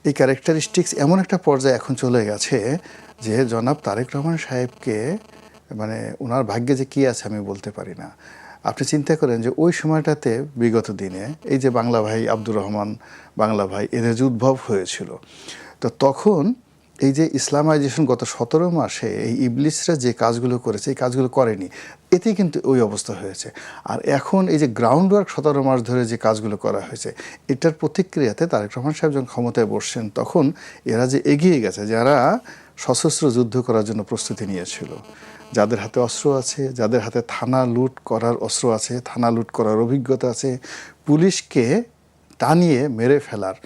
এই ক্যারেক্টারিস্টিক্স এমন একটা পর্যায়ে এখন চলে গেছে যে জনাব তারেক রহমান সাহেবকে মানে ওনার ভাগ্যে যে কী আছে আমি বলতে পারি না। আপনি চিন্তা করেন যে ওই সময়টাতে বিগত দিনে এই যে বাংলা ভাই আব্দুর রহমান বাংলা ভাই এদের যে উদ্ভব হয়েছিল, তো তখন এই যে ইসলামাইজেশন গত 17 মাসে এই ইবলিসরা যে কাজগুলো করেছে এই কাজগুলো করেনি, এতেই কিন্তু ওই অবস্থা হয়েছে। আর এখন এই যে গ্রাউন্ড ওয়ার্ক 17 মাস ধরে যে কাজগুলো করা হয়েছে এটার প্রতিক্রিয়াতে তারেক রহমান সাহেব যখন ক্ষমতায় বসছেন তখন এরা যে এগিয়ে গেছে, যারা সশস্ত্র যুদ্ধ করার জন্য প্রস্তুতি নিয়েছিল, যাদের হাতে অস্ত্র আছে, যাদের হাতে থানা লুট করার অস্ত্র আছে, থানা লুট করার অভিজ্ঞতা আছে, পুলিশকে টানিয়ে মেরে ফেলার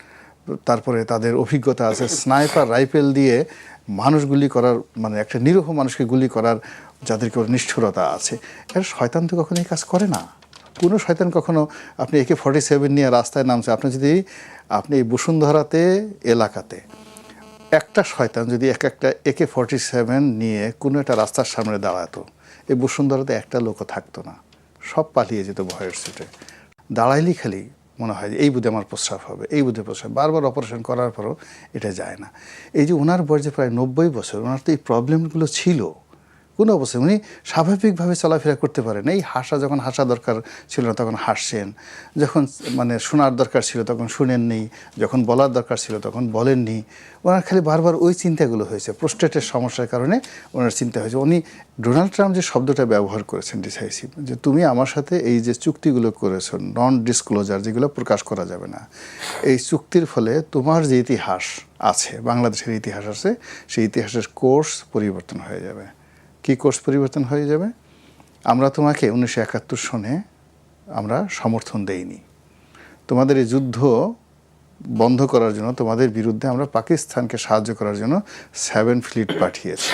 তারপরে তাদের অভিজ্ঞতা আছে, স্নাইপার রাইফেল দিয়ে মানুষ গুলি করার মানে একটা নিরীহ মানুষকে গুলি করার যাদেরকে নিষ্ঠুরতা আছে, এর শয়তান তো কখনো এই কাজ করে না। কোনো শয়তান কখনো আপনি AK-47 নিয়ে রাস্তায় নামছে, আপনি এই বসুন্ধরাতে এলাকাতে একটা শয়তান যদি একটা AK-47 নিয়ে কোনো একটা রাস্তার সামনে দাঁড়াতো, এই বসুন্ধরাতে একটা লোকও থাকতো না, সব পালিয়ে যেত ভয়ের ছুটে। দাঁড়াইলি খালি মনে হয় যে এই বুধে আমার প্রস্রাব হবে, এই বুধে প্রস্রাব, বারবার অপারেশন করার পরও এটা যায় না। এই যে ওনার বয়স যে প্রায় 90 বছর, ওনার তো এই প্রবলেমগুলো ছিল। কোনো অবস্থায় উনি স্বাভাবিকভাবে চলাফেরা করতে পারেন। এই যখন হাসা দরকার ছিল না তখন হাসছেন, যখন মানে শোনার দরকার ছিল তখন শুনেননি, যখন বলার দরকার ছিল তখন বলেননি। ওনার খালি বারবার ওই চিন্তাগুলো হয়েছে, প্রোস্টেটের সমস্যার কারণে ওনার চিন্তা হয়েছে। উনি ডোনাল্ড ট্রাম্প যে শব্দটা ব্যবহার করেছেন ডিসাইসিভ, যে তুমি আমার সাথে এই যে চুক্তিগুলো করেছো নন ডিসক্লোজার, যেগুলো প্রকাশ করা যাবে না, এই চুক্তির ফলে তোমার যে ইতিহাস আছে, বাংলাদেশের ইতিহাস আছে, সেই ইতিহাসের কোর্স পরিবর্তন হয়ে যাবে। কী কোর্স পরিবর্তন হয়ে যাবে? আমরা তোমাকে 1971 সনে আমরা সমর্থন দেইনি, তোমাদের এই যুদ্ধ বন্ধ করার জন্য, তোমাদের বিরুদ্ধে আমরা পাকিস্তানকে সাহায্য করার জন্য 7 ফ্লিট পাঠিয়েছি।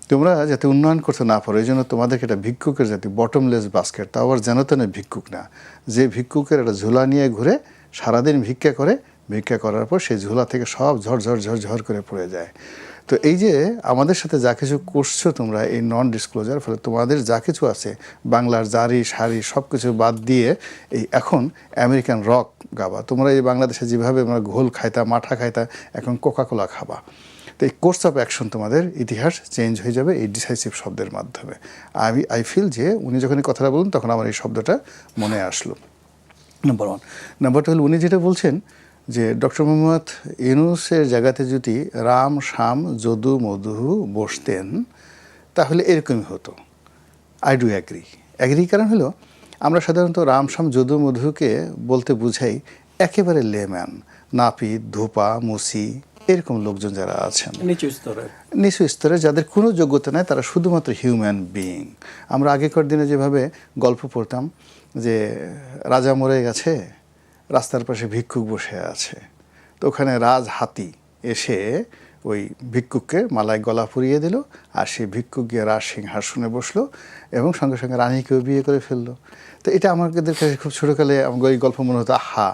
তোমরা যাতে উন্নয়ন করতে না পারো এই জন্য তোমাদেরকে একটা ভিক্ষুকের জাতি, বটমলেস বাস্কেট, তা আবার যেন তেন ভিক্ষুক না, যে ভিক্ষুকের একটা ঝোলা নিয়ে ঘুরে সারাদিন ভিক্ষা করে, ভিক্ষা করার পর সেই ঝোলা থেকে সব ঝড় করে পড়ে যায়। তো এই যে আমাদের সাথে যা কিছু করছো তোমরা এই নন ডিসক্লোজার, ফলে তোমাদের যা কিছু আছে বাংলার জারি সারি সব কিছু বাদ দিয়ে এই এখন আমেরিকান রক গাবা। তোমরা এই বাংলাদেশে যেভাবে আমরা ঘোল খাইতা, মাঠা খাইতা, এখন কোকাকোলা খাবা। তো এই কোর্স অফ অ্যাকশন তোমাদের ইতিহাস চেঞ্জ হয়ে যাবে এই ডিসাইসিভ শব্দের মাধ্যমে। আই ফিল যে উনি যখন এই কথাটা বলুন তখন আমার এই শব্দটা মনে আসলো। নাম্বার 1। নাম্বার 2 হল উনি যেটা বলছেন যে ডক্টর মোহাম্মদ ইউনূসের জায়গাতে যদি রাম শাম যদু মধু বসতেন তাহলে এরকমই হতো। I do agree. কারণ হলো আমরা সাধারণত রাম শাম যদু মধুকে বলতে বুঝাই একেবারে লেম্যান, নাপিত, ধোপা, মুসি, এরকম লোকজন যারা আছেন নিচু স্তরে, যাদের কোনো যোগ্যতা নেই, তারা শুধুমাত্র হিউম্যান বিইং। আমরা আগেকার দিনে যেভাবে গল্প পড়তাম যে রাজা মরে গেছে, রাস্তার পাশে ভিক্ষুক বসে আছে, তো ওখানে রাজ হাতি এসে ওই ভিক্ষুককে মালায় গলা পরিয়ে দিল, আর সেই ভিক্ষুক গিয়ে রাজ সিংহাসনে বসলো এবং সঙ্গে সঙ্গে রানীকেও বিয়ে করে ফেললো। তো এটা আমাদের কাছে খুব ছোটোকালে আমাকে ওই গল্প মনে হতো, আহা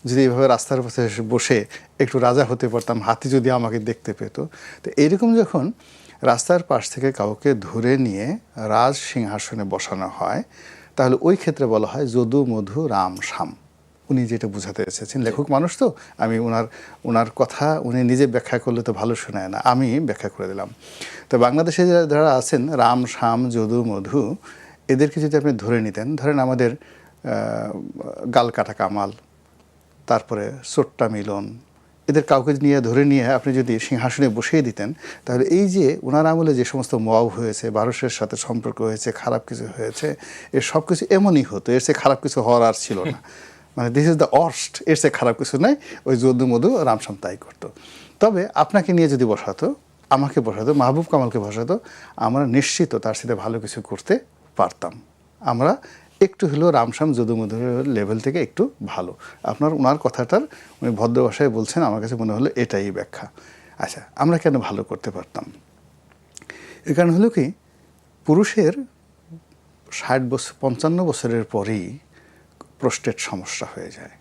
যদি এইভাবে রাস্তার পাশে বসে একটু রাজা হতে পারতাম, হাতি যদি আমাকে দেখতে পেত। তো এইরকম যখন রাস্তার পাশ থেকে কাউকে ধরে নিয়ে রাজ সিংহাসনে বসানো হয় তাহলে ওই ক্ষেত্রে বলা হয় যদু মধু রাম শাম। উনি যেটা বোঝাতে এসেছেন, লেখক মানুষ তো, আমি ওনার কথা উনি নিজে ব্যাখ্যা করলে তো ভালো শোনায় না, আমি ব্যাখ্যা করে দিলাম। তো বাংলাদেশে যারা আছেন রাম শাম যদু মধু, এদেরকে যদি আপনি ধরে নিতেন, ধরেন আমাদের গাল কাটা কামাল, তারপরে সোট্টা মিলন, এদের কাউকে ধরে নিয়ে আপনি যদি সিংহাসনে বসিয়ে দিতেন তাহলে এই যে ওনার আমলে যে সমস্ত মব হয়েছে, ভারতের সাথে সম্পর্ক হয়েছে, খারাপ কিছু হয়েছে, এর সব কিছু এমনই হতো, এর চেয়ে খারাপ কিছু হওয়ার আর ছিল না। মানে দিস ইজ দ্য ওয়ার্স্ট, এর চেয়ে খারাপ কিছু নাই। ওই যদু মধু রামসাম তাই করতো। তবে আপনাকে নিয়ে যদি বসাতো, আমাকে বসাতো, মাহবুব কামালকে বসাতো, আমরা নিশ্চিত তার সাথে ভালো কিছু করতে পারতাম। আমরা একটু হলেও রামশ্যাম যদু মধুর লেভেল থেকে একটু ভালো। ওনার কথাটার উনি ভদ্র ভাষায় বলছেন, আমার কাছে মনে হলো এটাই ব্যাখ্যা। আচ্ছা, আমরা কেন ভালো করতে পারতাম? এর কারণ হলো কি, পুরুষের 60 বছর 55 বছরের পরেই প্রোস্টেট সমস্যা হয়ে যায়,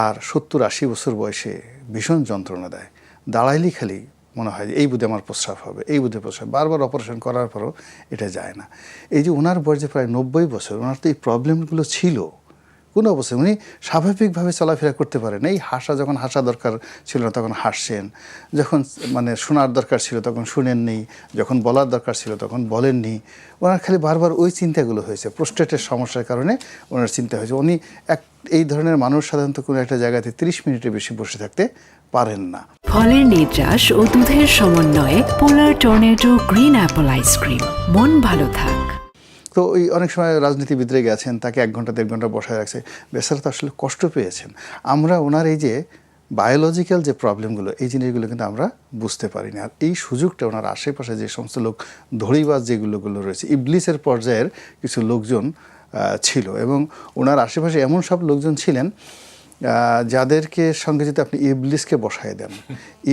আর 70-80 বছর বয়সে ভীষণ যন্ত্রণা দেয়। দাঁড়াইলি খালি মনে হয় যে এই বুধে আমার প্রস্রাব হবে, এই বুধে প্রস্রাব, বারবার অপারেশন করার পরও এটা যায় না। এই যে ওনার বয়স যে প্রায় 90 বছর, ওনার তো এই প্রবলেমগুলো ছিল, কোনো অবস্থায় উনি স্বাভাবিকভাবে চলাফেরা করতে পারেন। এই যখন হাসা দরকার ছিল না তখন হাসছেন, যখন মানে শোনার দরকার ছিল তখন শুনেননি, যখন বলার দরকার ছিল তখন বলেননি। ওনার খালি বারবার ওই চিন্তাগুলো হয়েছে, প্রোস্টেটের সমস্যার কারণে ওনার চিন্তা হয়েছে। উনি এই ধরনের মানুষ সাধারণত কোনো একটা জায়গাতে 30 মিনিটের বেশি বসে থাকতে পারেন না। ফলের নির্যাস ও দুধের সমন্বয়ে পোলার টর্নেডো গ্রিন অ্যাপল আইসক্রিম, মন ভালো থাক। তো ওই অনেক সময় রাজনীতিবিদরা গেছেন, তাকে 1 ঘন্টা 1.5 ঘন্টা বসায় রাখছে, বেচারা তো আসলে কষ্ট পেয়েছেন। আমরা ওনার এই যে বায়োলজিক্যাল যে প্রবলেমগুলো, এই জিনিসগুলো কিন্তু আমরা বুঝতে পারি না। আর এই সুযোগটা ওনার আশেপাশে যে সমস্ত লোক, ধড়িবাজ যেগুলো রয়েছে, ইবলিসের পর্যায়ের কিছু লোকজন ছিল, এবং ওনার আশেপাশে এমন সব লোকজন ছিলেন যাদেরকে সঙ্গে যদি আপনি ইবলিসকে বসায় দেন,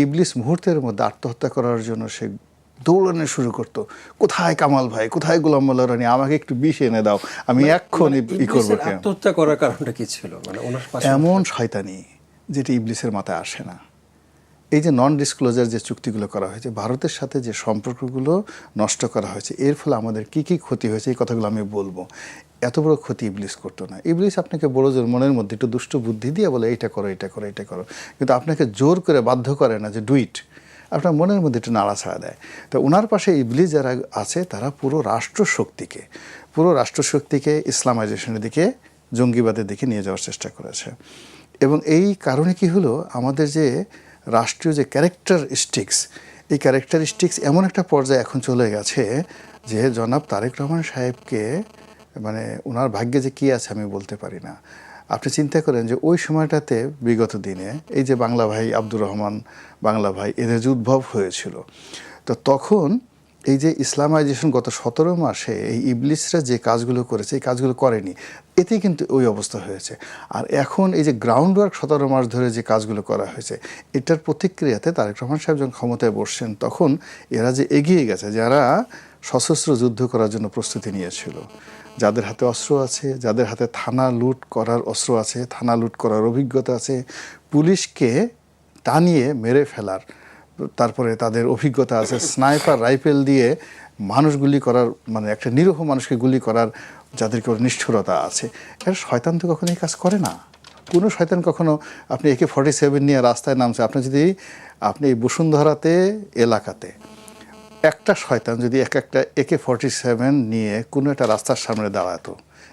ইবলিস মুহূর্তের মধ্যে আত্মহত্যা করার জন্য সে দৌড়ানো শুরু করতো। কোথায় কামাল ভাই, কোথায় গোলাম মোল্লা রানী, আমাকে একটু বিষ এনে দাও, আমি এক্ষুনি করবো। আত্মহত্যা করার কারণটা কি ছিল? মানে এমন শয়তানি যেটা ইবলিসের মাথায় আসে না। এই যে নন ডিসক্লোজার যে চুক্তিগুলো করা হয়েছে, ভারতের সাথে যে সম্পর্কগুলো নষ্ট করা হয়েছে, এর ফলে আমাদের কি কি ক্ষতি হয়েছে এই কথাগুলো আমি বলবো। এত বড় ক্ষতি ইবলিস করতো না। ইবলিস আপনাকে বড় জোর মনের মধ্যে একটু দুষ্ট বুদ্ধি দিয়ে বলে এইটা করো, এটা করো, এটা করো, কিন্তু আপনাকে জোর করে বাধ্য করে না যে ডু ইট। আপনার মনের মধ্যে একটু নাড়াছাড়া দেয়। তো ওনার পাশে ইবলিস যারা আছে তারা পুরো রাষ্ট্রশক্তিকে ইসলামাইজেশনের দিকে, জঙ্গিবাদের দিকে নিয়ে যাওয়ার চেষ্টা করেছে। এবং এই কারণে কি হলো, আমাদের যে রাষ্ট্রীয় যে ক্যারেক্টারিস্টিক্স, এই ক্যারেক্টারিস্টিক্স এমন একটা পর্যায়ে এখন চলে গেছে যে জনাব তারেক রহমান সাহেবকে মানে ওনার ভাগ্যে যে কী আছে আমি বলতে পারি না। আপনি চিন্তা করেন যে ওই সময়টাতে বিগত দিনে এই যে বাংলা ভাই আব্দুর রহমান, বাংলা ভাই, এদের যে উদ্ভব হয়েছিল, তো তখন এই যে ইসলামাইজেশন গত 17 মাসে এই ইবলিসরা যে কাজগুলো করেছে, এই কাজগুলো করেনি, এতেই কিন্তু ওই অবস্থা হয়েছে। আর এখন এই যে গ্রাউন্ড ওয়ার্ক 17 মাস ধরে যে কাজগুলো করা হয়েছে, এটার প্রতিক্রিয়াতে তারেক রহমান সাহেব যখন ক্ষমতায় বসছেন, তখন এরা যে এগিয়ে গেছে, যারা সশস্ত্র যুদ্ধ করার জন্য প্রস্তুতি নিয়েছিল, যাদের হাতে অস্ত্র আছে, যাদের হাতে থানা লুট করার অস্ত্র আছে, থানা লুট করার অভিজ্ঞতা আছে, পুলিশকে টানিয়ে মেরে ফেলার, তারপরে তাদের অভিজ্ঞতা আছে, স্নাইপার রাইফেল দিয়ে মানুষ গুলি করার, মানে একটা নিরীহ মানুষকে গুলি করার যাদেরকে নিষ্ঠুরতা আছে, এরা শয়তান তো কখনো এই কাজ করে না। কোনো শয়তান কখনো আপনি AK-47 নিয়ে রাস্তায় নামছে, আপনি এই বসুন্ধরাতে এলাকাতে একটা শয়তান যদি একটা AK-47 নিয়ে কোনো একটা রাস্তার সামনে দাঁড়াতো,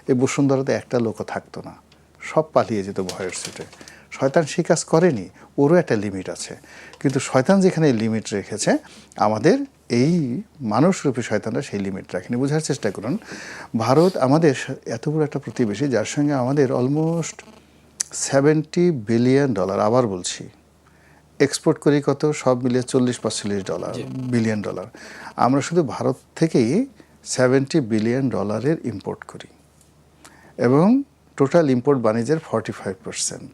এই বসুন্ধরাতে একটা লোকও থাকতো না, সব পালিয়ে যেত ভয়ের ছুটে। শয়তান সেই কাজ করেনি, ওরও একটা লিমিট আছে। কিন্তু শয়তান যেখানে লিমিট রেখেছে, আমাদের এই মানুষরূপী শয়তানরা সেই লিমিট রাখেনি। বোঝার চেষ্টা করুন, ভারত আমাদের এত বড় একটা প্রতিবেশী, যার সঙ্গে আমাদের অলমোস্ট $70 বিলিয়ন, আবার বলছি, এক্সপোর্ট করি কত, সব মিলিয়ে $40-45 বিলিয়ন। আমরা শুধু ভারত থেকেই $70 বিলিয়ন ইম্পোর্ট করি, এবং টোটাল ইম্পোর্ট বাণিজ্যের 45%।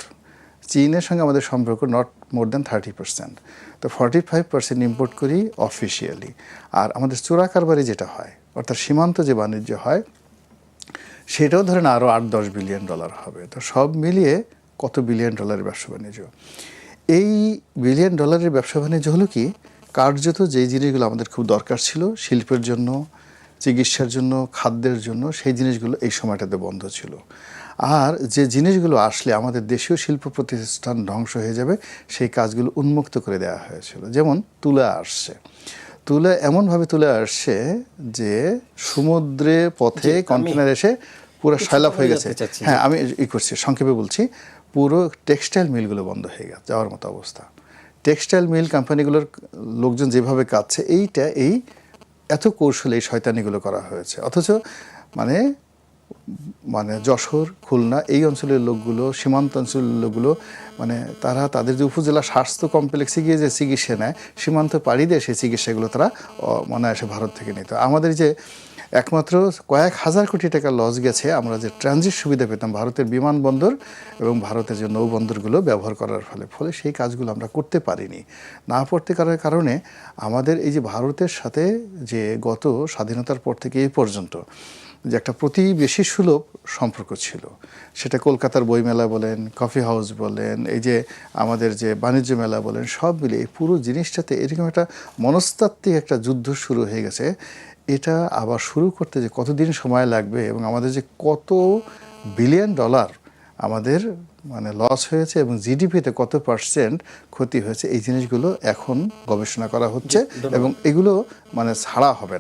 চীনের সঙ্গে আমাদের সম্পর্ক নট মোর দ্যান 30%। তো 45% ইম্পোর্ট করি অফিসিয়ালি। আর আমাদের চোরা কারবারি যেটা হয়, অর্থাৎ সীমান্ত যে বাণিজ্য হয়, সেটাও ধরেন আরও $8-10 বিলিয়ন হবে। তো সব মিলিয়ে কত $বিলিয়ন ব্যবসা বাণিজ্য। এই $বিলিয়ন ব্যবসা বাণিজ্য হলো কি, কার্যত যেই জিনিসগুলো আমাদের খুব দরকার ছিল শিল্পের জন্য, চিকিৎসার জন্য, খাদ্যের জন্য, সেই জিনিসগুলো এই সময়টাতে বন্ধ ছিল। আর যে জিনিসগুলো আসলে আমাদের দেশীয় শিল্প প্রতিষ্ঠান ধ্বংস হয়ে যাবে, সেই কাজগুলো উন্মুক্ত করে দেওয়া হয়েছিল। যেমন তুলা আসছে, তুলা এমনভাবে তুলে আসছে যে সমুদ্রে পথে কন্টেনার এসে পুরো সয়লাভ হয়ে গেছে। হ্যাঁ, আমি করছি, সংক্ষেপে বলছি, পুরো টেক্সটাইল মিলগুলো বন্ধ হয়ে গেছে, যাওয়ার মতো অবস্থা। টেক্সটাইল মিল কোম্পানিগুলোর লোকজন যেভাবে কাটছে, এই এত কৌশলে এই শয়তানিগুলো করা হয়েছে। অথচ মানে যশোর, খুলনা এই অঞ্চলের লোকগুলো, সীমান্ত অঞ্চলের লোকগুলো, মানে তারা তাদের যে উপজেলা স্বাস্থ্য কমপ্লেক্সে গিয়ে যে চিকিৎসা নেয়, সীমান্ত পাড়ি দিয়ে সেই চিকিৎসাগুলো তারা এসে ভারত থেকে নিত। আমাদের যে একমাত্র কয়েক হাজার কোটি টাকা লস গেছে, আমরা যে ট্রানজিট সুবিধা পেতাম ভারতের বিমানবন্দর এবং ভারতের যে নৌবন্দরগুলো ব্যবহার করার ফলে সেই কাজগুলো আমরা করতে পারিনি। না করতে পারার কারণে আমাদের এই যে ভারতের সাথে যে গত স্বাধীনতার পর থেকে এই পর্যন্ত যে একটা প্রতিবেশী সুলভ সম্পর্ক ছিল, সেটা কলকাতার বইমেলা বলেন, কফি হাউস বলেন, এই যে আমাদের যে বাণিজ্য মেলা বলেন, সব মিলে এই পুরো জিনিসটাতে এরকম একটা মনস্তাত্ত্বিক একটা যুদ্ধ শুরু হয়ে গেছে। এটা আবার শুরু করতে যে কতদিন সময় লাগবে এবং আমাদের যে কত $বিলিয়ন আমাদের মানে লস হয়েছে এবং জিডিপিতে কত পার্সেন্ট ক্ষতি হয়েছে, এই জিনিসগুলো এখন গবেষণা করা হচ্ছে এবং এগুলো মানে ছাড়া হবে না।